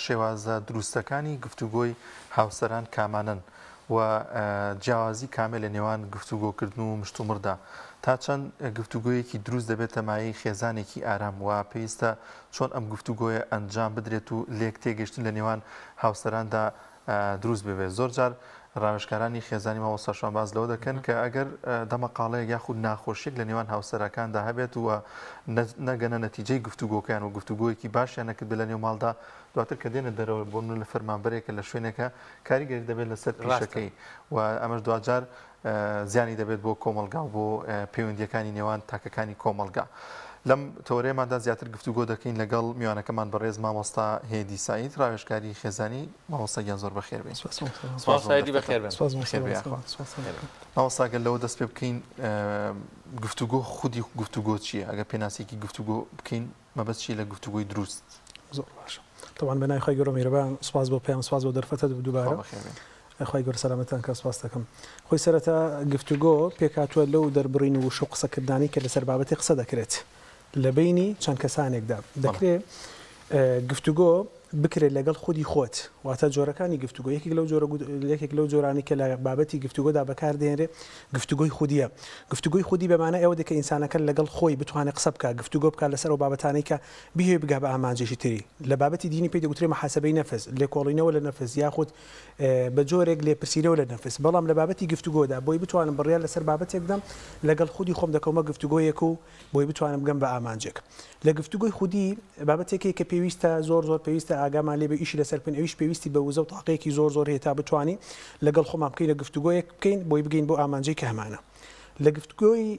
شێوازە دروستەکانی گفتوگۆی هاوسەران کامانن و جیاوازی کامل لە نێوان گفتوگۆکردن و مشتومڕدا تا چەند گفتوگۆیەکی دروست دەبێتە مایەی خێزانێکی ئارام و پێویستە چۆن ئەم گفتوگۆیە ئەنجام بدرێت و لێک تێگەشتن لە نێوان هاوسەراندا دروست ببێت. زۆر جار ڕاوێژکارانی خێزانی مامۆستاشان باز لەوە دەکەن کە ئەگەر دەمەقاڵەیە یاخود ناخۆشیێک لە نێوان هاوسەرەکاندا هەبێت و نەگەنە نەتیجەی گفتوگۆکەیان و گفتوگۆیەکی باشیان نەکرد لە نێو ماڵدا دواتر کە دێنە دەرەوە بۆ لە فەرمانبەرێکە لە شوێنێکە کاریگەری دەبێت لەسەر پیشەکەی و ئەمەش دوجار زیانی دەبێت بۆ کۆمەلگا و بۆ پەیوەندیەکانی نێوان تاکەکانی کۆمەلگا. لەم تۆرەیەماندا زیاتر گفتوگۆ دەکەین لەگەڵ میوانەکەمان بەڕێز مامۆستا هێدی سعید ڕاوێژکاری خێزانی. مامۆستاگیان زۆر بەخێر بێن. مامۆستاگەر لەوە دەست پێ بکەین گفتوگۆ خودی گفتوگۆ چییە؟ ئەگە پێناسێکی گفتوگۆ بکەین مەبەست چی لە گفتوگۆی دروست؟ زۆر باشە. طبعاً بەنای خۆی گەورە میهرەبان سوپاس بۆ پێیان سوپاس بۆ دەرفەتت دووبارە. خۆی گەورە سەلامەتان کە سوپاس دەکەم. خۆی سەرەتا گفتوگۆ پێکهاتووە لەو دەربڕین و شەو قسەکردانی کە لەسەر بابەتی قسە دەکرێت لە بینی چەند کەسانێکدا دەکرێت گفتوگۆ بکرێت لەگەڵ خودی خۆت واتە جۆرەکانی گفتوگۆ یەکێک لەو جۆرانی کە لە بابەتی گفتوگۆدا بەکاردێنرێت گفتوگۆی خودیە. گفتوگۆی خودی بەمانە ئەوە دەکە ئینسانەکە لەگەڵ خۆی بتوانێت قسە بکات گفتوگۆ بکات لەسەر ئەو بابەتانەی کە بیهێ بگا بە ئامانجێکی تری. لە بابەتی دینی پێی دەگوترێت محاسبەی نەفس لێکۆڵینەوە لە نەفس یاخود بە جۆرێک لێپرسیرەوە لە نەفس. بەڵام لە بابەتی گفتوگۆدا بۆی بتوانم بڕیار لەسەر بابەتێک بدەم لەگەڵ خودی خۆم دەکەمە گفتوگۆیەک و بۆی بتوانم بگەم بە ئامانجێک. لە گفتوگۆی خودی بابەتێکی کە پێویستە زۆر پێویستە ئاگامان لێ بە ئیشی لەسەر بکەین ئەویش پێویستی بە وزە و تاقەیەکی زۆر هەیە تا بتوانین لەگەڵ خۆمان بکەین لە گفتوگۆیەک بکەین بۆی بگەین بۆ ئامانجەی کە هەمانە. لە گفتوگۆی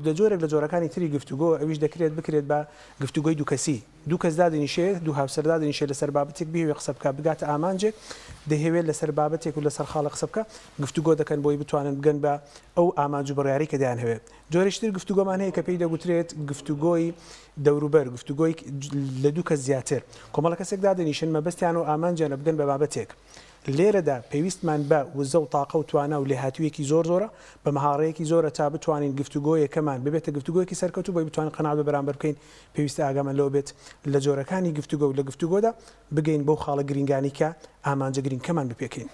لە جۆرێک لە جۆرەکانی تری گفتوگۆ ئەویش دەکرێت بکرێت بە گفتوگۆی دوو کەسی دوو کەس دادنیشێت دوو هاوسەر دادنیشێت لەسەر بابەتێک بهێوێ قسە بکات بگاتە ئامانجێک دەهێوێت لەسەر بابەتێک و لەسەر خاڵە قسە بکە گفتوگۆ دەکەن بۆی بتوانن بگەن بە ئەو ئامانج و بڕیاری کە دەیان هەوێت. جۆرەشتر گفتوگۆمان هەیە کە پێی دەگوترێت گفتوگۆی دەوروبەر گفتوگۆی لە دوو کەس زیاتر کۆمەڵە کەسێک دادنیشن مەبەستیان و ئامانجیانە بگەن بە بابەتێک. لێرەدا پێویستمان بە وزە و تاقە و توانە و لێهاتوویەکی زۆرە بە مەهاڕەیەکی زۆرە تا بتوانین گفتوگۆیەکەمان ببێتە گفتوگۆیەکی سەرکەوتو بۆی بتوانین قەناعت بە بەرامبەر بکەین پێویستە ئاگامان لەوە بێت لە جۆرەکانی گفتوگۆ و لە گفتوگۆدا بگەین بەو خاڵە گرنگانی کە ئامانجە گرنگکەمان بپێکەین.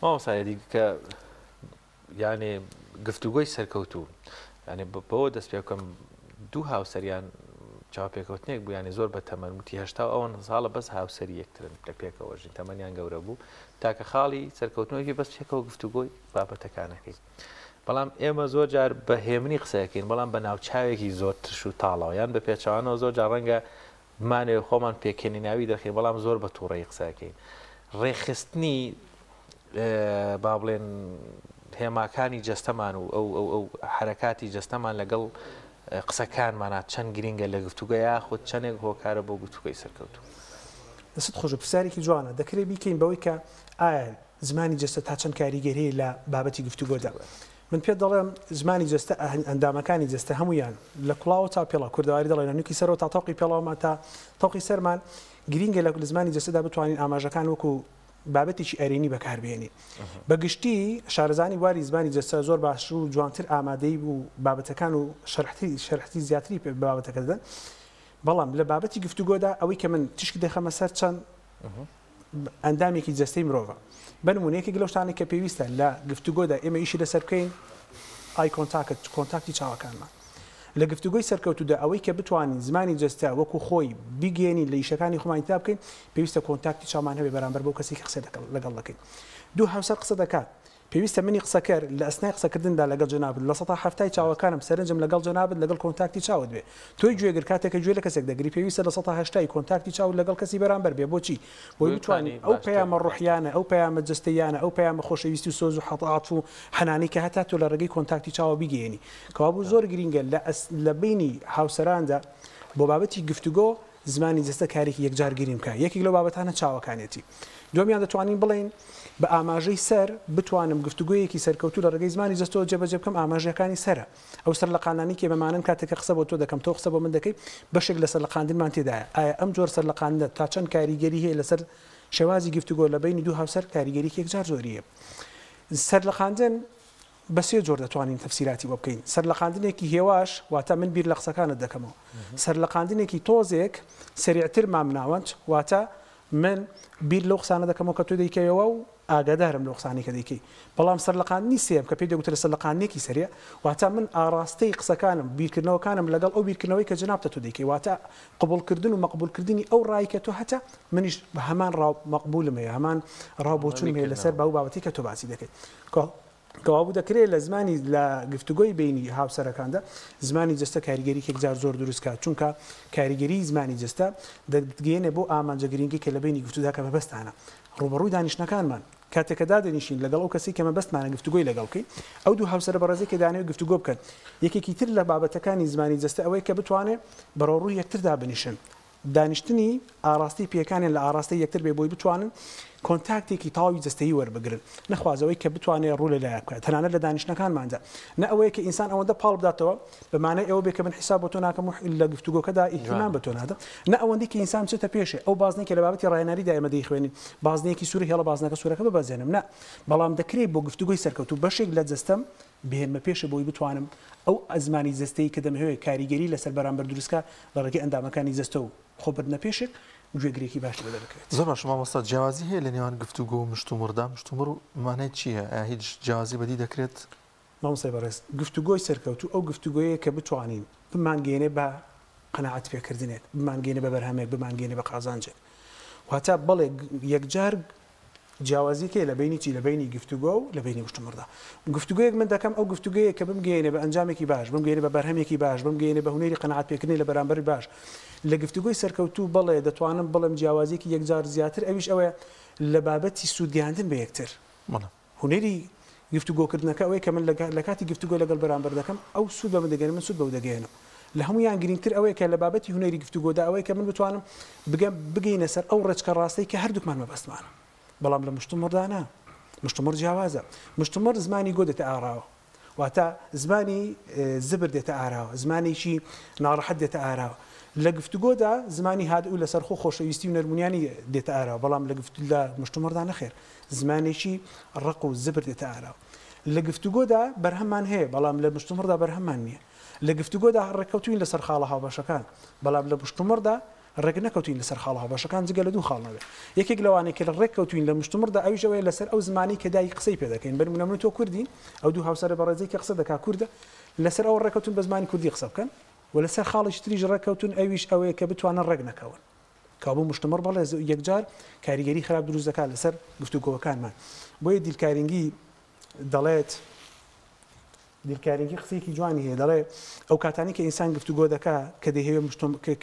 مامۆستایەتی کە یعنی گفتوگۆی سەرکەوتو یعنی بەوە دەست پێ بکەم دوو هاوسەریان چاوپێکەوتنێک بوو یانی زۆر بە تەمەنوتی هێشتا ئەوەن ساڵە بەس هاوسەری یەکترن لە پێکەوەژین تەمەنیان گەورە بوو تاکە خاڵی سەرکەوتنەوەی بەس پێکەوە گفتوگۆی بابەتەکانەکەی. بەڵام ئێمە زۆر جار بە هێمنی قسەکەین بەڵام بە ناوچاوێکی زۆر ترش و تاڵەوە یان بە پێچوانەوە زۆر جار ڕەنگە بمانێ خۆمان پێکێنی ناوی دەخین بەڵام زۆر بە تووڕەی قسەکەین. ڕێخستنی با بڵێن هێماکانی جەستەمان و ئەو حرەکاتی جەستەمان لەگەڵ قسەکانمانە چەند گرینگە لە گفتوگۆ یاخود چەندێک هۆکارە بۆ گفتوگۆی سەرکەوتو. دەست خۆش پرسیارێکی جوانە دەکرێت بیکەین بەوەی کە ئایا زمانی جەستە تا چەند کاریگەری هەیە لە بابەتی گفتوگۆدا. من پێ دەڵێم زمانی جەستە ئەندامەکانی جەستە هەمویان لە کوڵاو تا پێڵاو کوردەواری دەڵێن نوکی سەرەوە تا تەوقی پێڵاومان تا تەوقی سەرمان گرینگە لە زمانی جەستەدا بتوانین ئاماژەکان وەکو بابەتێکی ئەرێنی بەکاربێنی. بەگشتی شارەزانی واری زمانی جەستە زۆر باش و جوانتر ئامادەی و بابەتەکان و شەرحتی زیاتری پێ بابەتەکە دەدەن. بەڵام لە بابەتی گفتوگۆدا ئەوەی کە من تشکی دەخەمە سەر چەند ئەندامێکی جەستەی مرۆڤە. بەنمونەیەکێک لەو شتانێک کە پێویستە لە گفتوگۆدا ئێمە ئیشی لەسەر بکەین ئای کۆنتاکتی چاوەکانمان. لە گفتوگۆی سەرکەوتودا ئەوەی کە بتوانین زمانی جەستە وەکو خۆی بیگەێنی لە ئیشەکانی خۆمان تا بکەین پێویستە کۆنتاکتی چاومان هەبێ بەرامبەر بەو کەسێکی قسە لەگەڵ دەکەین. دوو هاوسەر قسە دەکات پێویستە منی قسەکەر لە ئەسنای قسەکردندا لەگەڵ جەنابەت لە سەتا هەفتای چاوەکانم سەرنجم لەگەڵ جەنابەت لەگەڵ کۆنتاکتی چاوت بێ. تۆی گوێگر کاتێکە گوێ لە کەسێک دەگری پێویستە لە سەتا هەشتای کۆنتاکتی چاو لەگەڵ کەسی بەرامبەر بێ. بۆچی؟ بۆی بتوانین ئەو پەیامە ڕوحیانە ئەو پەیامە جەستەیانە ئەو پەیامە خۆشەویستی و سۆز و حەتات و حەنانی کە هەتا تۆ لە ڕێگەی کۆنتاکتی چاوە بیگەێنی کەوا بوو زۆر گرینگە لە بینی هاوسەراندا بۆ بابەتی گفتوگۆ زمانی جەستە کارێکی یەکجار گریم بکە. یەکێک لەو بابەتانە چاوەکانێتی. دومیان دەتوانین بڵێن بە ئاماژەی سەر بتوانم گفتوگۆیەکی سەرکەوتو لە ڕێگەی زمانی جەستەوە جێبەجێ بکەم ئاماژەکانی سەرە. ئەو سەر لە قانانی کە بەمانن کاتێکە قسە بۆ تۆ دەکەم تۆ قسە بۆ من دەکەی بەشێک لە سەر لە قاندنمان تێدایە. ئایا ئەم جۆر سەر لە قاندنە تا چەند کاریگەری هەیە لەسەر شێوازی گفتوگۆ لە بینی دوو هاوسەر کاریگەری یەکجار زۆریە. سەر لە قاندن بەسێ جۆر دەتوانین تەفسیراتی بۆ بکەین سەرلەقاندنێکی هێواش واتە من بیر لە قسەکانت دەکەمەوە سەرلەقاندنێکی تۆزێک سریعتر مامناوەند واتە من بیر لەو قسانە دەکەمەوە کە تۆ دەیکەوە و ئاگادارم لەو قسانی کە دەیکەی بەڵام سەرلەقاندنی سێم کە پێی دەگوترە سەرلەقاندنێکی سەریع واتە من ئاراستەی قسەکانم بیرکردنەوەکانم لەگەڵ ئەو بیرکردنەوەی کە جنابتە تۆ دەیکەی واتە قبولکردن و مەقبولکردنی ئەو ڕای کە تۆ هەتا منیش بە هەمان مەقبولم هەیە هەمان ڕاوبۆچوون هەیە لەسەر باو بابەتی کە تۆ باسی دەکەیت کەوابوو دەکرێت لە زمانی لە گفتوگۆی بینی هاوسەرەکاندا زمانی جستە کاریگەریێک جار زۆر دروستکات چونکە کاریگەری زمانی جستە دەگەێنێ بۆ ئامانجەگرنگی کە لە بینی گفتودا کە بەبەستانە ڕوبەڕووی دانیشتەکانمان کاتێکەدا دەنیشین لەگەڵ ئەو کەسی کە مەبەستمانە گفتوگۆی لەگەڵکەی ئەو دوو هاوسەرە بەڕێزێک کە دانێت گفتوگۆ بکەن یەکێکی تر لە بابەتەکانی زمانی جستە ئەوەی کە بتوانێت بەڕۆڕووی یەکتردا بنیشن دانیشتنی ئاراستی پێکانیان لە ئاراستی یەکتر بێ بۆی بتوانن کۆنتاکتێکی تاوی جستەیی وەربگرن نەخوازەوەی کە بتوانێت ڕوو لەلایە بکات تەنانەت لە دانیشتەکانماندا نە ئەوەیە کە ئینسان ئەوەندە پاڵ بداتەوە بەمانای ئەوە بێ کە من حیساب بۆ تۆ ناکەم لە گفتوگۆکەدا ئیهتیمام بە تۆ نادە نە ئەوەندەی کە ئینسان چێتە پێشێ ئەو بازنێکی لە بابەتی ڕاهێناریدا ئێمە دەیخوێنین بازنێکی سووری هێڵە بازنەکە سوورەکە ببەزێنم نە بەڵام دەکرێت بۆ گفتوگۆی سەرکەوتوو بەشێک لە جستەم بهێنمە پێشە بۆی بتوانم ئەو ئەزمانی جستەی کە دەمەوێت کاریگەری لەسەر بەرامبەر دروستکە لە ڕێگەی ئەندامەکانی جستە و خۆبردنە پێشێک گوێگرێکی باش دەکرێت زۆر باش مامۆستا جیاوازی هەیە لە نێوان گفتوگۆ و مشتومڕدا مشتومڕ مانای چییە هیچ جیاوازی بەدی دەکرێت مامۆستا بەڕێز گفتوگۆی سەرکەوتوو ئەو گفتوگۆیە کە بتوانین بمانگەێنێ بە قەناعەت پێکردنێک بمانگەێنێ بە بەرهەمێک بمانگەێنێ بە قازانجێک واتە بەڵێ یەکجار جیاوازیکە لە بینی چی لە بینی گفتوگۆ و لە بینی مشتومڕدا گفتوگویەک من دەکەم ئەو گفتوگویە کە بمگەێنێ بە ئەنجامێکی باش بمگەێنێ بە بەرهەمێکی باش بمگەێنێ بە هونێری قەناعەت پێکردنی لە بەرامبەر باش لە گفتوگۆی سەرکەوتوو بەڵێ دەتوانم بڵێم جیاوازیکی یەکجار زیاتر ئەویش ئەوەیە لە بابەتی سوودگەاندن بە یەکتر هونێری گفتوگۆکردنەکە ئەوەیە کە من لە کاتی گفتوگۆ لەگەڵ بەرامبەر دەکەم ئەو سوود بە من دەگەێنم من سوود بەو دەگەێنم لە هەمویان گرنگتر ئەوەیە کە لە بابەتی هونێری گفتوگۆدا ئەوەیە کە من بتوانم بگەینە سەر ئەو ڕێچکە ڕاستەی کە هەردووکمان مەبەستمانە بەڵام لە مشتومڕدانە مشتومڕ جیاوازە مشتومڕ زمانی گۆ دێتە ئاراوە واتە زمانی زبر دێتە ئاراوە زمانێکی ناڕەحەت دێتە ئاراوە لە گفتوگۆدا زمانی هادوو لەسەر خۆشەویستی و نەرمونیانی دێتە ئاراوە بەڵام لە مشتومڕدا نەخێر زمانێکی ڕق و زبر دێتە ئاراوە لە گفتوگۆدا بەرهەممان هەیە بەڵام لە مشتومڕدا بەرهەممان نییە لە گفتوگۆدا ڕێککەوتوین لەسەر خاڵە هاوبەشەکان بەڵام لە مشتومڕدا ڕێک نەکەوتین لەسەر خاڵە هاوبەشەکان جگە لە دوو خاڵنەوێت یەکێک لەوانەیە کە لە ڕێککەوتوین لە مشتومڕدا ئەویشەوەی لەسەر ئەو زمانی کە دای قسەی پێ دەکەین بەرمونە من تۆ کوردین ئەو دوو هاوسەرە بەڕێزەی کە قسە دەکا کووردە لەسەر ئەو ڕێککەوتون بە زمانی کوردی قسە بکەن و لەسەر خاڵی تریژ ڕێککەوتون ئەویش ئەوەیە کە بتوانن ڕێک نەکەون کابوو مشتومڕ بەڵێ یەکجار کاریگەری خراپ دروست دەکات لەسەر گفتوگۆکانمان بۆیە دیلکارینگی دەڵێت دیلکارینگی قسەیەکی جوانی هەیە دەڵێ ئەو کاتانی کە ئینسان گفتوگۆ دەکا کە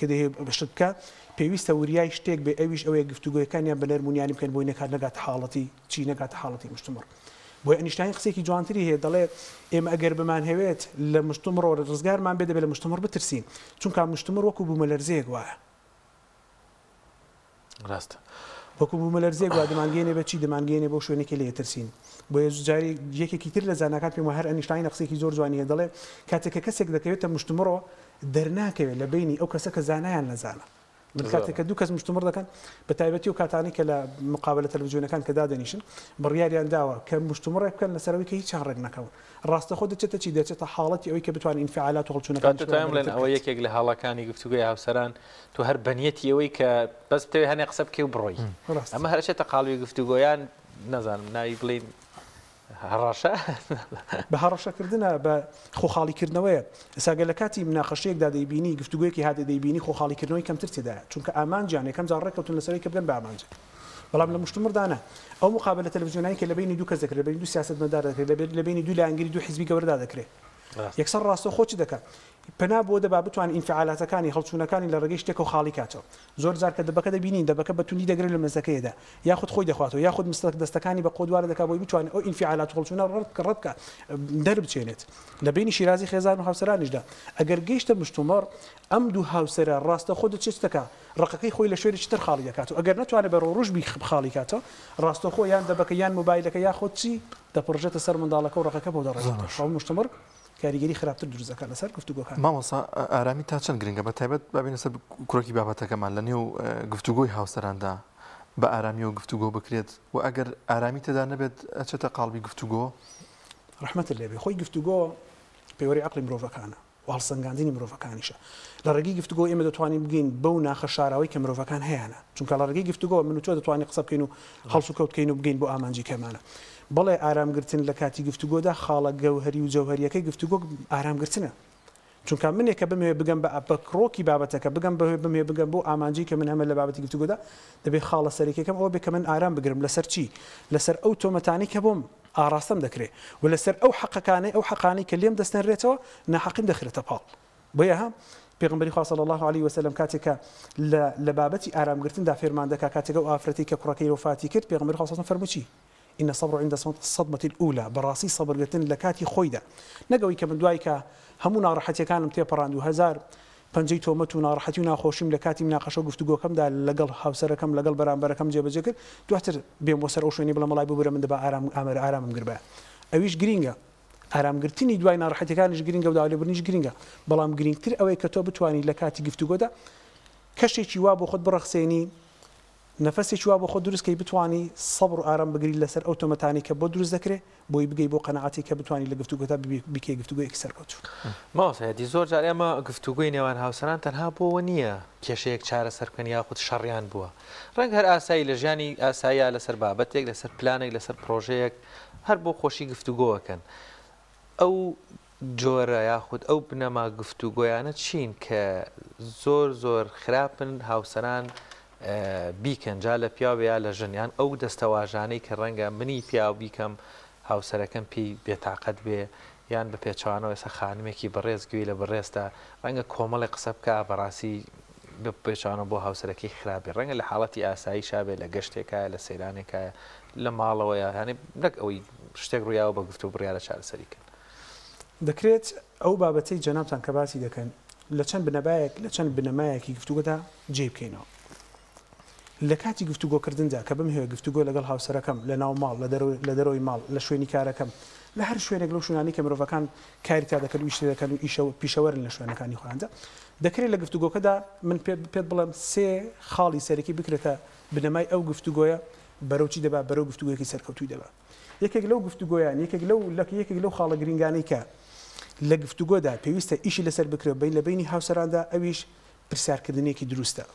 دەهەیە بەشت بکە پێویستە وریای شتێک بێ ئەویش ئەوەیە گفتوگۆیەکانیان بە نەرمونیانی بکەن بۆی نەکات نەگات حاڵەتی چی نەگاتە حاڵەتی مشتومڕ بۆی ئەنیشتین قسێکی جوانتری هەیە دەڵێ ئێمە ئەگەر بمان هەوێت لە مشتومڕ ڕزگارمان بێ دەبێت لە مشتومڕ بترسین چونکە مشتومڕ وەکو بوومەلەرزەیەک وایە ڕاستە وەکو بوومەلەرزەیەک وا دەمانگەێنێ بە چی دەمانگەێنێ بۆ شوێنێکی لێ ترسین بۆیە جاری یەکێکی تر لە زانکات پێم هەر ئەنیشتین قسێکی زۆر جوانی هەیە دەڵێ کاتێک کەسێک دەکەوێتە مشتومڕۆ دەرناکەوێت لە بینی ئەو کەسە کە زانایان نەزانە من کاتێک کە دوو کەس مشتومڕ دەکەن بە تایبەتی و کاتانی کە لە مقابلە تەلەڤیزیۆنەکان کە دادەنیشن بڕیاریان داوە کە مشتومڕێ بکەن لەسەرەوەی کە هیچ ڕێک نەکەون ڕاستەخۆ دەچێتە چی دەچێتە حاڵەتی ئەوەی کە بتوانین ئینفعالات و هەڵچوونەکان لەن ئەوە یەکێک لە هاڵەکانی گفتوگۆی هاوسەران تو هەر بەنیەتی ئەوەی کە بەس بتەوێت هەنێ قسە بکەی و بڕۆی ئەمە هەرچێتە قاڵوی گفتوگۆیان نەزانم ناوی بڵین هەڕاشە بە هەڕەشەکردنە بە خۆخاڵیکردنەوەیە ئێساگە لە کاتی مناقەشەیەکدا دەیبینی گفتوگویەکی هادە دەیبینی خۆخاڵیکردنەوەی کەمتر تێدایە چونکە ئامانجیان یەکەم جار ڕێککەوتن لەسەرەوەی کە بگەن بە ئامانجە بەڵام لە مشتومڕدانە ئەو مقابلە تەلەڤیزیۆنایی کە لە بینی دوو کەس دەکرێت لە بینی دوو سیاسەتمەدار دەکرێت لە بینی دوو لایەنگیری دوو حیزبی گەورەدا دەکرێت یەکسەر ڕاستەخۆ چی دەکات پنا بۆ دەبا بتوانین ئینفعالاتەکانی هەڵچوونەکانی لە ڕێگەی شتێک و خاڵی کاتەوە زۆر جار کە دەبەکە دەبینین دەبەکە بەتونی دەگرێت لە مەزەکەیدا یاخود خۆی دەخواتەوە یاخود مستەک دەستەکانی بە قۆدوارە دەکات بۆی بتوانێت ئەو ئینفعالات و هەڵچوونە ڕەتکە دەربچێنێت لە بینی شیرازی خێزان و هاوسەرانیشدا ئەگەر گەیشتە مشتومڕ ئەم دوو هاوسەرە ڕاستەخۆ دەچێتەکە ڕقەکەی خۆی لە شوێنی چتر خاڵی دەکاتەوە ئەگەر نەتوانێت بە ڕۆژ خاڵی کاتەوە ڕاستەخۆ یان دەبەکە یان مۆبایلەکە یاخود چی دەپڕژێتە سەر منداڵەکە و ڕقەکە بۆ دەڕێتەوە مشتومڕ کاریگەری خراپتر دروستەکە لەسەر گفتوگۆکان مامۆستا ئارامی تا چەند گرنگە بە تایبەت ببینە سەر کوڕێکی بابەتەکەمان لە نێو گفتوگۆی هاوسەراندا بە ئارامی و گفتوگۆ بکرێت و ئەگەر ئارامی تێدا نەبێت ئەچێتە قاڵبی گفتوگۆ ڕحمەت لێبێ خۆی گفتوگۆ پێوەری عەقڵی مرۆڤەکانە و هەڵسەنگاندنی مرۆڤەکانیشە لە ڕێگەی گفتوگۆ ئێمە دەتوانین بگەین بەو ناخەشاراوەی کە مرۆڤەکان هەیەە چونکە لە ڕێگەی گفتوگۆ من و تۆ دەتوانین قسە بکەین و هەڵس و کەوتکەین و بگەین بۆ ئامانجی کەمانە بەڵێ ئارامگرتن لە کاتی گفتوگۆدا خاڵە گەوهەری و جەوهەریەکەی گفتوگۆ ئارامگرتنە چونکە منێک کە بمێ بگەم بە کڕۆکی بابەتەکە بگەم بمێ بگەم بۆ ئامانجی کە من هەمە لە بابەتی گفتوگۆدا دەبێت خاڵە سەرێکەکەم ئەوە بێ کە من ئارام بگرم لەسەر چی لەسەر ئەو تۆمەتانی کە بۆم ئاراستەم دەکرێت و لەسەر ئەو حەقەکانی کە لێم دەستێنرێتەوە ناحەقیم دەخرێتە پاڵ بۆیە پێغمبەری خوا صلی الله علیه و سلم کاتێکە لە بابەتی ئارامگرتندا فێرمان دەکا کاتێکە ئەو ئافرەتی کە کوڕەکەی وفاتی کرد پێغمبەری خوا صلی الله فەرمووی چی إن الصبر عند الصدمة الأولى براسي صبر قلتن لكاتي خويدا نقوي كمن دوايكا همونا راحتي كانم تيبراندو هزار پنجەی تۆمەت و ناڕەحەتی و ناخۆشیم لە کاتی مناقەشە و گفتوگۆکەمدا لەگەڵ هاوسەرەکەم لەگەڵ بەرامبەرەکەم جێبەجێ کرد دواتر بێم بۆ سەر ئەو شوێنی بڵە مەڵای ببرە من دەبا ئارامم گربە ئەویش گرینگە ئارامگرتنی دوای ناڕەحەتیەکانیش گرینگە و داوالێبوونیش گرینگە بەڵام گرینگتر ئەوەی کە تۆ بتوانی لە کاتی گفتوگۆدا کەشێکی وا بۆ خۆت بڕەخسێنی نەفەسێکی وا بۆ خۆت دروستکەی بتوانی سەبر و ئارام بگری لەسەر ئەو تۆمەتانی کە بۆ دروست دەکرێت بۆی بگەی بۆ قەنەعەتی کە بتوانی لە گفتوگۆدا بکەی گفتوگۆیەکی سەرکەوتوو ماوەسەتی زۆر جار ئێمە گفتوگۆی نێوان هاوسەران تەنها بۆەوە نییە کێشەیەک چارەسەر بکەن یاخود شەڕیان بووە ڕەنگ هەر ئاسایی لە ژیانی ئاساییە لەسەر بابەتێک لەسەر پلانێک لەسەر پرۆژەیەک هەر بۆ خۆشی گفتوگۆەکەن ئەو جۆرە یاخود ئەو بنەما گفتوگۆیانە چین کە زۆر خراپن هاوسەران بیکەن جا لە پیاوەیە لە ژنیان ئەو دەستەواژانەی کە ڕەنگە منی پیاو بیکەم هاوسەرەکەم پێی بێتاقەت بێ یان بە پێچوانەوە ئێستا خانمێکی بەڕێزگوی لە بەڕێزدا ڕەنگە کۆمەڵی قسە بکە بەڕاستی پێچوانە بۆ هاوسەرەکەی خراپێ ڕەنگە لە حاڵەتی ئاسایی شابێت لە گەشتێکایە لە سەیرانێکایە لە ماڵەوەیە هەنێ نەک ئەوەی شتێک ڕوویاوە بە گفتو بڕیاە چارەسەریکەن دەکرێت ئەو بابەتەی جەنابتان کە باسی دەکەن لە چەند بنەمایەکی گفتوگۆدا جێ بکەینەوە لە کاتی گفتوگۆکردندا کە بمهێ گفتوگۆ لەگەڵ هاوسەرەکەم لە ناو ماڵ لە دەرەوەی ماڵ لە شوێنی کارەکەم لە هەر شوێنێک لەو شوێنانی کە مرۆڤەکان کاری تا دەکەن و ئیشتە دەکەن و پیشەوەرن لە شوێنەکانی خۆیاندا دەکرێت لە گفتوگۆکەدا من پێت بڵێم سێ خاڵی سەرەکی بکرێتە بنەمای ئەو گفتوگۆیە بەرەوچی دەبا بەرەو گفتوگۆیەکی سەرکەوتوی دەبا یەکێک لەو گفتوگۆیان یەکێک لەو خاڵە گرنگانەی کە لە گفتوگۆدا پێویستە ئیشی لەسەر بکرێت بین لە بینی هاوسەراندا ئەویش پرسیارکردنێکی دروستە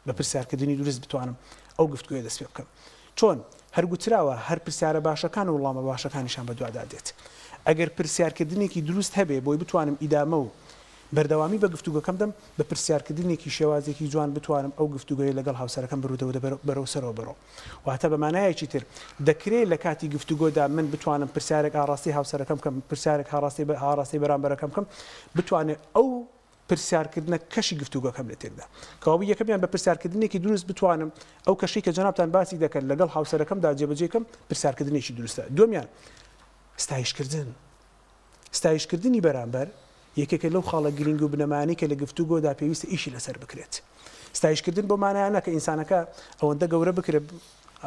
بە پرسیارکردنی دروست بتوانم ئەو گفتوگۆیە دەست پێ بکەم چۆن هەرگوتراوە هەر پرسیارە باشەکان و وڵامە باشەکانیشان بەدوادا دێت ئەگەر پرسیارکردنێکی دروست هەبێ بۆی بتوانم ئیدامە و بەردەوامی بە گفتوگۆکەم دەم بە پرسیارکردنێکی شێوازێکی جوان بتوانم ئەو گفتوگۆیە لەگەڵ هاوسەرەکەم بڕوودەوە بەرەو سەرەوە بڕۆ واتە بەمانایەکی تر دەکرێت لە کاتی گفتوگۆدا من بتوانم پرسیارێک ئاڕاستی هاوسەرەکەم کەم پرسیارێک ئاڕاستی بەرامبەرەکەم بکەم بتوانێت ئەو پرسیارکردنە کەشی گفتوگۆکەم لە تێکدا کەوابی یەکەمیان بە پرسیارکردنێکی دروست بتوانم ئەو کەشی کە جەنابتان باسی دەکەن لەگەڵ هاوسەرەکەمدا جێبەجێکەم پرسیارکردنێکی دروستە دومیان ستایشکردنی بەرامبەر یەکێکە لەو خاڵە گرنگ و بنەمانی کە لە گفتوگۆدا پێویستە ئیشی لەسەر بکرێت ستایشکردن بۆ مانایانە کە ئینسانەکە ئەوەندە گەورە بکرێت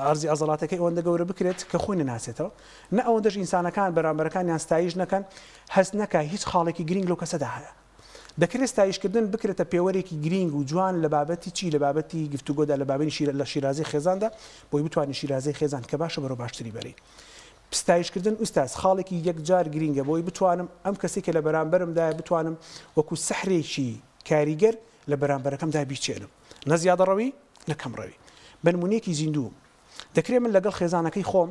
ئەرزی ئەزەڵاتەکەی ئەوەندە گەورە بکرێت کە خۆی نەناسێتەوە نە ئەوەندەش ئینسانەکان بەرامبەرەکانیان ستایش نەکەن هەست نەکە هیچ خاڵێکی گرنگ لەو کەسەدا هەیە دەکرێت ستایشکردن بکرێتە پێوەرێکی گرنگ و جوان لە بابەتی چی لە بابەتی گفتوگۆدا لە بابینی لە شیرازەی خێزاندا بۆی بتوانین شیرازەی خێزان کە باشە بەرەو باشتری بەری ستایشکردن ئوستاز خاڵێکی یەکجار گرینگە بۆی بتوانم ئەم کەسی کە لە بەرامبەرمدایە بتوانم وەکو سەحرێکی کاریگەر لە بەرامبەرەکەمدا بیچێنم نە زیادەڕەوی نە کەمڕەوی بنمونەیەکی زیندوو دەکرێت من لەگەڵ خێزانەکەی خۆم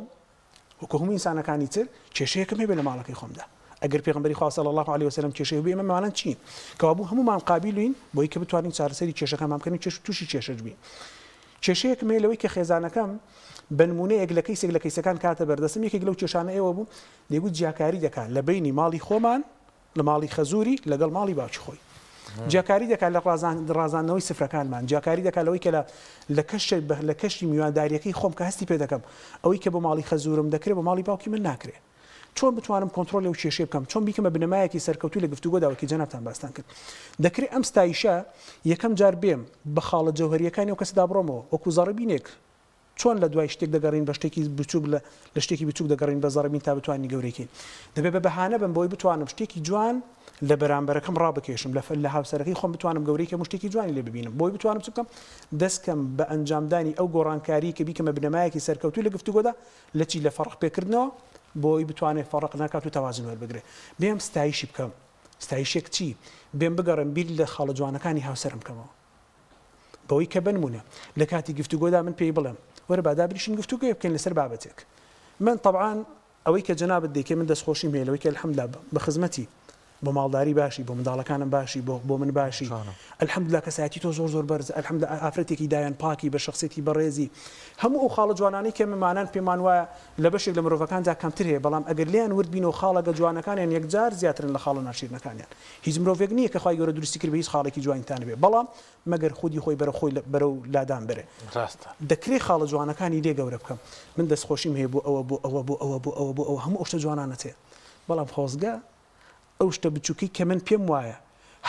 وەکو هەموو ئینسانەکانی تر کێشەیەکم هەبێت لە ماڵەکەی خۆمدا ئەگەر پێغمبەری خوا صلی الله علیه وسلم کێشەیە بێ ئێمە ماڵەن چین کەوابوو هەمومان قابلین بۆی کە بتوانین چارەسەری کێشەکەمان بکەین کێش تووشی کێشەش بین کێشەیەک مێ لەوەی کە خێزانەکەم بنمونەیەک لە کەیسێک لە کەیسەکان کاتە بەردەستم یەکێک لەو کێشانە ئێوە بوو دەیگوت جیاکاری دەکات لە بینی ماڵی خۆمان لە ماڵی خەزووری لەگەڵ ماڵی باوکی خۆی جیاکاری دەکات لە ڕازاندنەوەی سفرەکانمان جیاکاری دەکات لەوەی کە لە کەشتی میوانداریەکەی خۆم کە هەستی پێ دەکەم ئەوەی کە بۆ ماڵی خەزوورم دەکرێت بۆ ماڵی باوکی من ناکرێت چۆن بتوانم کۆنتترۆل و کێشێ بکەم چۆن بیکەمە بنەمایەکی سەرکەوتوی لە گفتوگۆداوەکی جەنابتان باستان کرد دەکرێت ئەم ستایشە یەکەم جار بێم بە خاڵە جەوهریەکانی و کەسدا بڕۆمەوە وەکو زەڕبینێک چۆن لە دوای شتێک دەگەڕین بە شتێکی بچوک لە شتێکی بچوک دەگەڕین بە زەڕبین تا بتوانین گەورەیەکەین دەبێت بە بەهانە بم بۆی بتوانم شتێکی جوان لە بەرامبەرەکەم ڕابکێشم لە هاوسەرەکەی خۆم بتوانم گەورەیەکە شتێکی جوانی لێ ببینم بۆی بتوانم چ بکەم دەستکەم بە ئەنجامدانی ئەو گۆڕانکاری کە بیکەمە بنەمایەکی سەرکەوتوی لە گفتوگۆدا لە چی لە فەرق پێکردنەوە بۆی بتوانێت فەڕق ناکات و تەوازن وەربگرێت بێم ستایشی بکەم ستایشێک چی بێم بگەڕم بیر لە خاڵە جوانەکانی هاوسەرم بکەمەوە بەوەی کە بنمونە لە کاتی گفتوگۆدا من پێی بڵێم وەرە بادابریشین گفتوگۆ بکەین لەسەر بابەتێک من طبعا ئەوەی کە جەنابەت دەیکێ من دەستخۆشیم هەیە لەوەی کە الحەمدلله بە خزمەتی بۆ ماڵداری باشی بۆ منداڵەکانم باشی بۆ من باشی الحەمدلله کەسایەتی تۆ زۆر بەرز الحەمدلله ئافرەتێکی دایان پاکی بە شخصیەتی بەڕێزی هەموو ئەو خاڵە جوانانەی کە ممانان پێمان وایە لە بەشێک لە مرۆڤەکاندا کەمتر هەیە بەڵام ئەگەر لیان ورد بینەوە خاڵەکە جوانەکانیان یەکجار زیاترن لە خاڵە ناشرینەکانیان هیچ مرۆڤێک نییە کە خوای گەورە دروستی کرد بە هیچ خاڵێکی جوانتان بێ بەڵام مەگەر خودی خۆی بەرەو لادان بێ دەکرێت خاڵە جوانەکانی لێ گەورە بکەم من دەستخۆشیم هەیە بۆ ئەوە هەموو ئەو جوانانەت هەیە بەڵام خۆزگە ئەو شتە بچووکەی کە من پێم وایە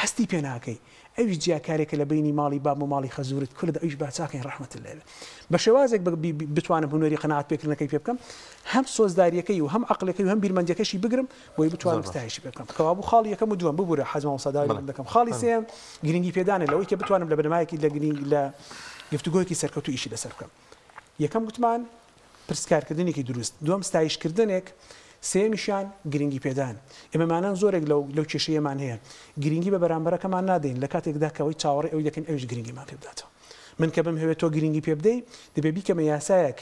هەستی پێ ناکەی ئەوی جیاکارێکە لە بینی ماڵی باب و ماڵی خەزورت کورد ئەویش باچاکەین ڕەحمەت لێبێ بە شێوازێک بتوانم هونەری قەناعەت پێکردنەکەی پێ بکەم هەم سۆزداریەکەی و هەم عەقلەکەی و هەم بیرمەندیەکەشی بگرم بۆی بتوانم ستایشی پێ بکەم کەوا بوو خاڵی یەکەم و دووەم ببوورە حەزمە وسەداوی دەکەم خاڵی سێم گرنگی پێدانە لەوەی کە بتوانم لە بنەمایەکی لە گفتوگۆیەکی سەرکەوتو ئیشی لەسەر بکەم یەکەم گوتمان پرسکارکردنێکی دروست دووەم ستایشکردنێک سێمیشان گرنگی پێدان ئێمەمانان زۆرێک لەو کێشەیەمان هەیە گرنگی بە بەرامبەرەکەمان نادەین لە کاتێکدا کەەوەی چاوەڕێ ئەوی دەکەین ئەوش گرنگیمان پێ بداتەوە من کە بم هەوێت تۆ گرنگی پێ بدەی دەبێ بیکەمە یاسایەک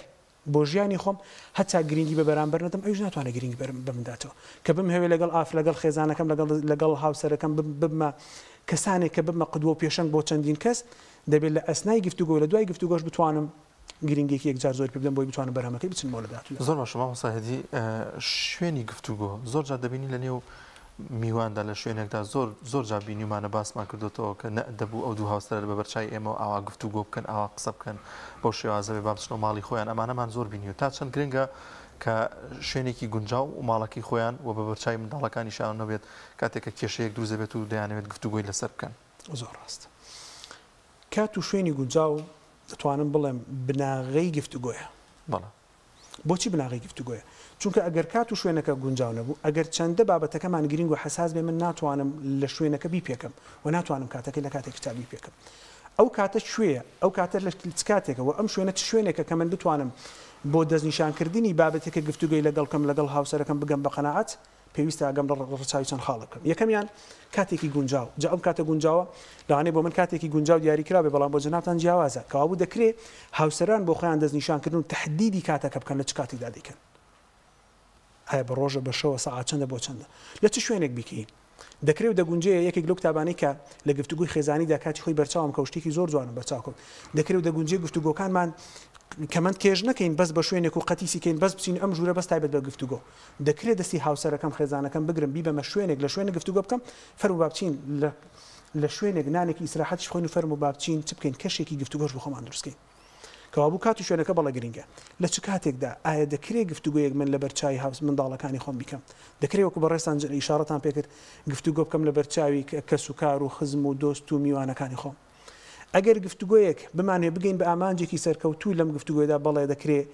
بۆ ژیانی خۆم هەتا گرنگی بە بەرامبەر نەدەم ئەوش ناتوانێت گرنگی بمداتەوە کە بم هەوێ لەگەڵ لەگەڵ خێزانەکەم لەگەڵ هاوسەرەکەم ببمە کەسانێک کە ببمە قدوە و پێشەنگ بۆ چەندین کەس دەبێت لە ئەسنای گفتوگۆ لە دوای گفتوگۆش بتوانم گرنگێکی یەکجار زۆر پێ بدەم بۆی بتوانم بەرهەمەکەی بچین مۆڵەدات زۆر باشە مامۆستا ساهێدی شوێنی گفتوگۆ زۆر جار دەبینی لە نێو میواندا لە شوێنێکدا زۆر جار بینیمانە باسمان کردوتەوە کە دەبوو ئەو دوو هاوسەر بە بەرچای ئێمە ئاوا گفتوگۆ بکەن ئاوا قسە بکەن بۆ شێوازە بێ با بچنەوە ماڵی خۆیان ئەمانەمان زۆر بینی و تا چەند گرنگە کە شوێنێکی گونجاو و ماڵەکەی خۆیان و بە بەرچای منداڵەکانی شان نەبێت کاتێکە کێشەیەک دروست دەبێت و دەیانەوێت گفتوگۆی لەسەر بکەن زۆر ڕاست کات و شوێنی گونجاو دەتوانم بڵێم بناغەی گفتوگۆیە بۆچی بناغی گفتوگۆیە چونکە ئەگەر کات و شوێنەکە گونجاو نەبوو ئەگەر چەندە بابەتەکەمان گرنگ و حساس بێ من ناتوانم لە شوێنەکە بی پێکەم و ناتوانم کاتەکەی لە کاتێک کتابی پێکەم ئەو کاتە شوێیە ئەو کاتە لە کاتێکەوە ئەم شوێنە شوێنێکە کە من بتوانم بۆ دەستنیشانکردنی بابەتێکە گفتوگۆی لەگەڵکەم لەگەڵ هاوسەرەکەم بگەم بە قەناعەت پێویستە ئەگەم ڕچاوی چەند خاڵ بکەم یەکەمیان کاتێکی گونجاو جا ئەم کاتە گونجاوە لەوانەیە بۆ من کاتێکی گونجاو دیاریکرا بێ بەڵام بۆ جەنابتان جیاوازە کەوا بوو دەکرێت هاوسەران بۆ خۆیان دەستنیشانکردن و تەحدیدی کاتەکە بکەن لە چ کاتێکدا دەیکەن ئایا بە ڕۆژە بە شەوە سەعات چەندە بۆ چەندە لە چ شوێنێک بیکەین دەکرێت دەگونجەیە یەکێک لەو کتابانەی کە لە گفتوگۆی خێزانیدا کاتی خۆی بەرچاوم کە شتێکی زۆر جوانم بەرچاو دەکرێت دەگونجێ گفتوگۆکانمان کەمەند کێژ نەکەین بەس بە شوێنێک و قەتیسیکەین بەس بچین ئەم ژوورە بەس تایبەت بە گفتوگۆ دەکرێت دەستی هاوسەرەکەم خێزانەکەم بگرم بیبەمە شوێنێک لە شوێنە گفتوگۆ بکەم فەرمو بابچین لە شوێنێک نانێکی ئیسراحەتیش خۆین و فەرمو بابچین چ بکەین کەشێکی گفتوگۆش بۆ خۆمان دروستکەین کەوا بوو کات و شوێنەکە بەڵە گرنگە لە چ کاتێکدا ئایا دەکرێت گفتوگۆیەک من لە بەرچاوی هاوس منداڵەکانی خۆم بیکەم دەکرێت وەکو بەڕێستان ئیشارەتان پێکرد گفتوگۆ بکەم لە بەرچاوی کەس و کار و خزم و دۆست و میوانەکانی خۆم ئەگەر گفتوگۆیەک بمانێ بگەین بە ئامانجێکی سەرکەوتوو لەم گفتوگۆیدا بەڵێ دەکرێت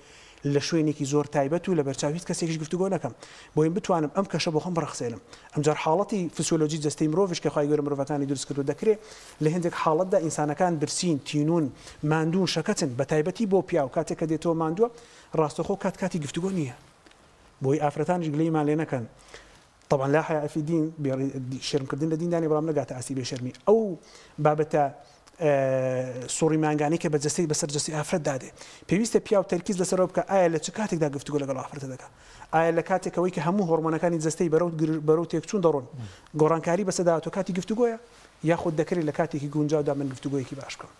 لە شوێنێکی زۆر تایبەت و لە بەرچاوی هیچ کەسێکیش گفتوگۆ نەکەم بۆیم بتوانم ئەم کەشە بۆ خۆم بڕەخسێنم ئەمجار حاڵەتی فسیۆلۆژی جەستەی مرۆڤش کە خوای گەورە مرۆڤەکانی دروست کردو دەکرێت لە هەندێک حاڵەتدا ئینسانەکان برسین تینون ماندوون شەکەتن بە تایبەتی بۆ پیا و کاتێک کە دێتەوە ماندووە ڕاستەخۆ کاتی گفتوگۆ نییە بۆی ئافرەتانیش گلەیمان لێ نەکەن طبعا لا حياء في الدين شرمکردن لە دیندانی بەڵام نەگاتە ئاسی بێ شەرمی ئەو بابەتە سوڕی مانگانی کە بەجەستەی بەسەر جەستی ئافرەت دادێ پێویستە پیا و تەرکیز لەسەرەوە بکە ئایا لە چ کاتێکدا گفتوگۆ لەگەڵ ئافرەتە دەکات ئایا لە کاتێکەوەی کە هەموو هۆرمۆنەکانی جەستەی بەرەو تێکچوون دەڕۆن گۆڕانکاری بەسەداوەتەوە کاتی گفتوگۆیە یاخود دەکرێت لە کاتێکی گونجاودا من گفتوگۆیەکی باش بکەم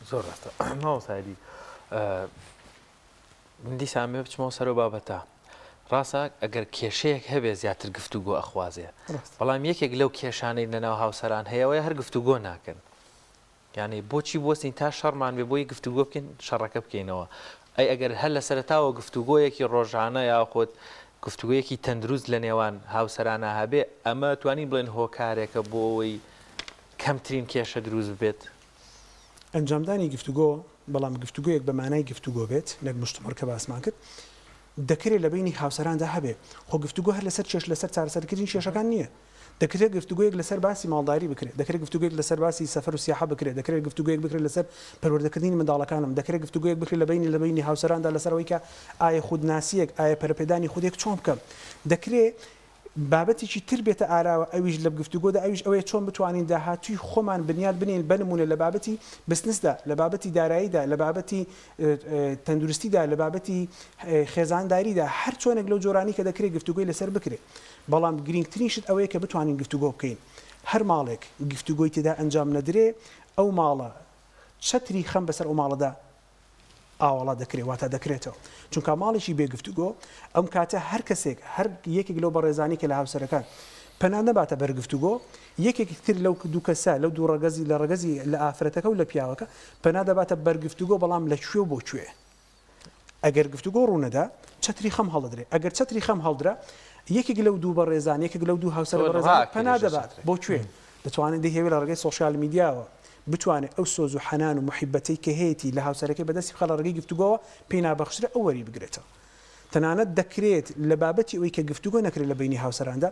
زۆر ڕاستە ماوەسایدی من دیسان پێ بچمەوە سەرەوە بابەتە ڕاستە ئەگەر کێشەیەک هەبێ زیاتر گفتوگۆ ئەخوازێ بەڵام یەکێک لەو کێشانەی لەناو هاوسەران هەیەوەی هەر گفتوگۆ ناکەن یعنی بۆچی بۆستین تا شەڕمان بێ بۆی گفتوگۆ بکەین شەڕەکە بکەینەوە ئەی ئەگەر هەر لە سەرتاوە گفتوگۆیەکی ڕۆژانە یاخۆت گفتوگویەکی تەندروست لە نێوان هاوسەرانە هەبێ ئەمە توانین بڵێن هۆکارێکە بۆ ئەوەی کەمترین کێشە دروست بێت ئەنجامدانی گفتوگۆ بەڵام گفتوگویەک بە مانای گفتوگۆ بێت لەک مشتمەر کە باسمان کرد دەکرێت لە بینی هاوسەراندا هەبێ خۆ گفتوگۆ هەر لەسەر چێش لەسەر چارەسەرکردنی کێشەکان نییە دەکرێت گفتوگویەک لەسەر باسی ماڵداری بکرێت دەکرێت گفتوگویەک لەسەر باسی سەفەر و سیاحە بکرێت دەکرێت گفتوگویەک بکرێت لەسەر پەروەردەکردنی منداڵەکانم دەکرێت گفتوگویەک بکرێت لە بینی هاوسەراندا لەسەرەوەی کە ئایا خودناسیەک ئایا پەرپێدانی خودێک چۆن بکەم دەکرێت بابەتێکی تر بێتە ئاراوە ئەویش لە گفتوگۆدا ئەویش ئەوەیە چۆن بتوانین داهاتووی خۆمان بنیاد بنین بنمونە لە بابەتی بزنسدا لە بابەتی داراییدا لە بابەتی تەندروستیدا لە بابەتی خێزانداریدا هەر چۆنێک لەو جۆرانی کە دەکرێت گفتوگۆی لەسەر بکرێت بەڵام گرنگترینشت ئەوەیە کە بتوانین گفتوگۆ بکەین هەر ماڵێک گفتوگۆی تێدا ئەنجام نەدرێ ئەو ماڵە چەتری خەم بەسەر ئەو ماڵەدا ئاوەڵا دەکرێت واتە دەکرێتەوە چونکە ماڵێکی بێگفتوگۆ ئەم کاتە هەر کەسێک هەر یەکێک لەو بەڕێزانی کە لە هاوسەرەکان پەنا نەباتە بەرگفتوگۆ یەکێکی تر لەو دوو کەسە لەو دوو ڕەگەزی لە ڕەگەزی لە ئافرەتەکە و لە پیاوەکە پەنا دەباتە بەرگفتوگۆ بەڵام لە کوێ بۆ کوێ ئەگەر گفتوگۆ ڕوونەدا چەتری خەم هەڵدرێت ئەگەر چەتری خەم هەڵدرا یەکێک لەو دوو بەڕێزان یەکێک لەو دوو هاوسەر بەڕێزان پەنا دەبات بۆ کوێ دەتوانێت دەهێوێت لە ڕێگەی سۆشیال میدیاوە بتوانێت ئەو سۆز و حەنان و محیبەتەی کە هەیەی لە هاوسەرەکەی بەدەستی بخە لە ڕێگەی گفتوگۆوە پێی نابەخشرە ئەو وەری بگرێتەوە تەنانەت دەکرێت لە بابەتی ئەوەی کە گفتوگۆ نەکرێت لە بینی هاوسەراندا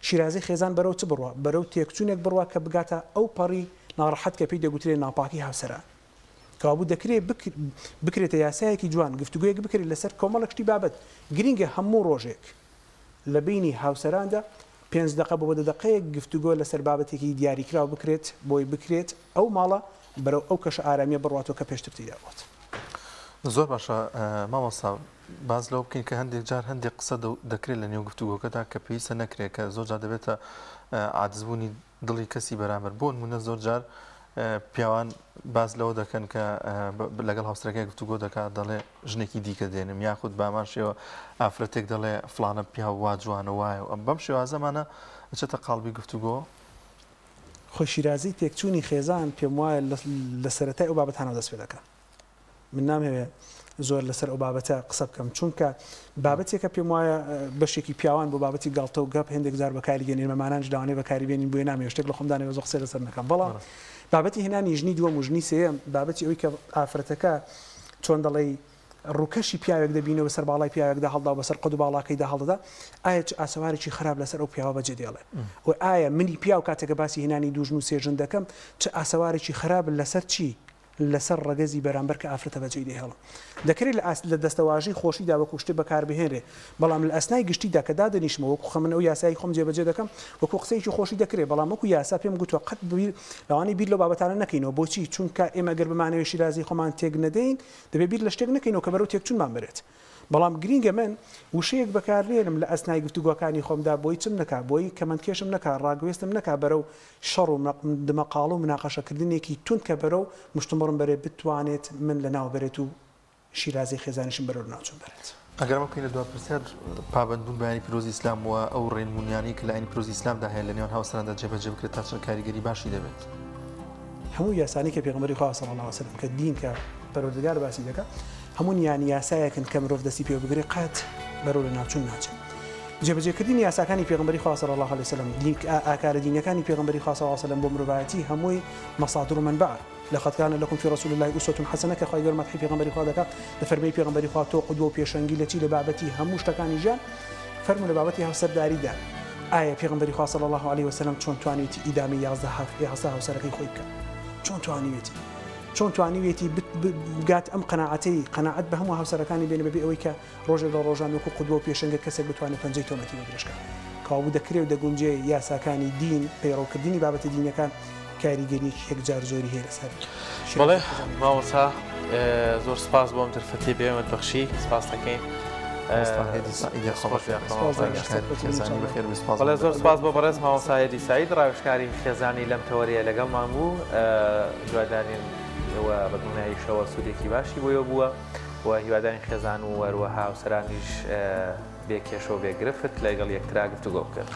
شیرازی خێزان بەرەو چ بڕوە بەرەو تێکچوونێک بڕوە کە بگاتە ئەو پەڕی ناڕەحەت کە پێی دەگوترێت ناپاکی هاوسەران کەوابوو دەکرێت بکرێتە یاسایەکی جوان گفتوگویەک بکرێت لەسەر کۆمەڵە شتی بابەت گرینگە هەموو ڕۆژێک لە بینی هاوسەراندا 5 دقە بۆ 10 دقەیەک گفتوگۆ لەسەر بابەتێکی دیاریکراوە بکرێت بۆی بکرێت ئەو ماڵە بەرەو ئەو کەش ئارامیە بڕاتەوە کە پێشتر تێدابێت زۆر باشە مامۆستا باز لەو بکەین کە هەندێک جار هەندێک قسە دەکرێت لە نێو گفتوگۆکەدا کە پێویستە نەکرێت کە زۆر جار دەبێتە عاجزبوونی دڵی کەسی بەرامبەر بۆ نمونە زۆر جار پیاوان باز لەوە دەکەن کە لەگەڵ هاوسەرەکەی گفتوگۆ دەکات دەڵێ ژنێکی دیکە دێنم یاخود بامان شێوە ئافرەتێک دەڵێ فلانە پیا وا جوانە وایە بەم شێوازەمانە ئەچێتە قاڵبی گفتوگۆ خۆشیرازی تێکچوونی خێزان پێم وایە لە سەرەتای ئەو بابەتانە دەست پێ دەکەن من نامەوێت زۆر لەسەر ئەو بابەتە قسە بکەم چونکە بابەتێکە پێم وایە بەشێکی پیاوان بۆ بابەتی گاڵتە و گەپ هەندێک جار بەکاریگەێنین مەمانانش داوانێ بەکاریبێنین بۆیە نامێ شتێک لە خۆمدانەوە زۆر قسە لەسەر نەکەم بەڵام بابەتی هێنانی ژنی دووەم و ژنی سێەم بابەتی ئەوەی کە ئافرەتەکە چۆن دەڵێ ڕووکەشی پیاوێک دەبینەوە بەسەر باڵای پیاوێکدا هەڵدا و بەسەر قەد و باڵاکەیدا هەڵدەدا ئایا ئاسەوارێکی خراپ لەسەر ئەو پیاوە بەجێ دێڵێ و ئایا منی پیاو کاتێکە باسی هێنانی دوو ژن و سێ ژن دەکەم چ ئاسەوارێکی خراپ لەسەر چی لەسەر ڕەگەزی بەرامبەر کە ئافرەتە بەجێ دێهێڵم دەکرێت لە دەستەواژی خۆشیدا وەکو شتێ بەکاربهێنرێ بەڵام لە ئەسنای گشتیدا کە دادەنیشمەوە وەکو خەمن ئەو یاسایی خۆم جێبەجێ دەکەم وەکو قسەیەکی خۆشی دەکرێت بەڵام وەکو یاسا پێم گوتوە قەت لەوانی بیر لەو بابەتانە نەکەینەوە بۆچی چونکە ئێمە گەر بمانەوێ شیرازی خۆمان تێک نەدەین دەبێت بیر لە شتێک نەکەینەوە کە بەرەو تێکچوونمان بێت بەڵام گرینگە من وشەیەک بەکارلێنم لە ئەسنای گفتوگۆکانی خۆمدا بۆی چم نەکا بۆی کەمەندکێشم نەکا ڕاگوێستم نەکا بەرەو شەڕ و دمەقاڵ و مناقەشەکردنێکی تون کە بەرەو مشتمڕم بەرێ بتوانێت من لە ناو بێت و شیرازی خێزانیشم بەرەو ناوچم بێت ئەگەرمە بکەین لە دوای پرسیار پابندبوون بەیانی پیرۆزی ئیسلام وە ئەو ڕێنمونیانی کە لە ئاینی پیرۆزی ئیسلامدا هەیە لە نێوان هاوسەراندا جێبەجێ بکرێت تا چەند کاریگەری باشی دەبێت هەموو یاسانی کە پێغەمبەری خوا صلی الله علیه و سلم کە دین کە پەروەردگار باسی دەکات هەموو یاسایەکن کە مرۆڤ دەستی پێ بگرێ قەت بەرەو لە ناوچوون ناچێت جێبەجێکردنی یاساکانی پێغەمبەری خوا صلی الله علیه و سلم ئاکارە دینەکانی پێغەمبەری خوا صلی الله علیه و سلم بۆ مرۆڤایەتی هەمووی مەصادر و منبع لقد كان لكم في رسول الله أسوة حسنة كخوي قال مدحي في غنبري خوا دكا لفرمي في غنبري خوا تو قدوة بيشنجي لتي لبابتي هموش تكاني جان فرموا لبابتي هفسر داري دا آية في غنبري خوا صلى الله عليه وسلم شون توانيتي إدامي يعزها وسرقي خويك شون توانيتي چۆن توانیوێتی بگات ئەم قەناعەت بە هەموو هاوسەرەکانی بێنە بەبێ ئەوەی کە ڕۆژێک لە ڕۆژان وەکو قودوە و پێشەنگە کەسێک بتوانێت پەنجەی تۆمەتی بەدرێژکە کاوابوو دەکرێت و دەگونجێ یاساکانی دین پەیڕەوکردنی بابەتە دینەکان کاریگەریەکی یەکجار زۆری هەیە لەسەر بەڵێ مامۆستا زۆر سپاس بۆ ئەم ترفەتی بێمت بەخشی سپاس دەکەین بەڵێ زۆر سپاس بۆ بەڕێز مامۆستا هێدی سەعید ڕاوێژکاری خێزانی لەم تەوەریە لەگەڵمان بوو دوادارین ئەوە بەدڵنیایی شەوە سوودێکی باشی بۆیە بووە و هیوادارین خێزان و هەروەها هاوسەرانیش بێکێشە و بێگرفت لەگەڵ یەکترا گفتوگۆ بکرد.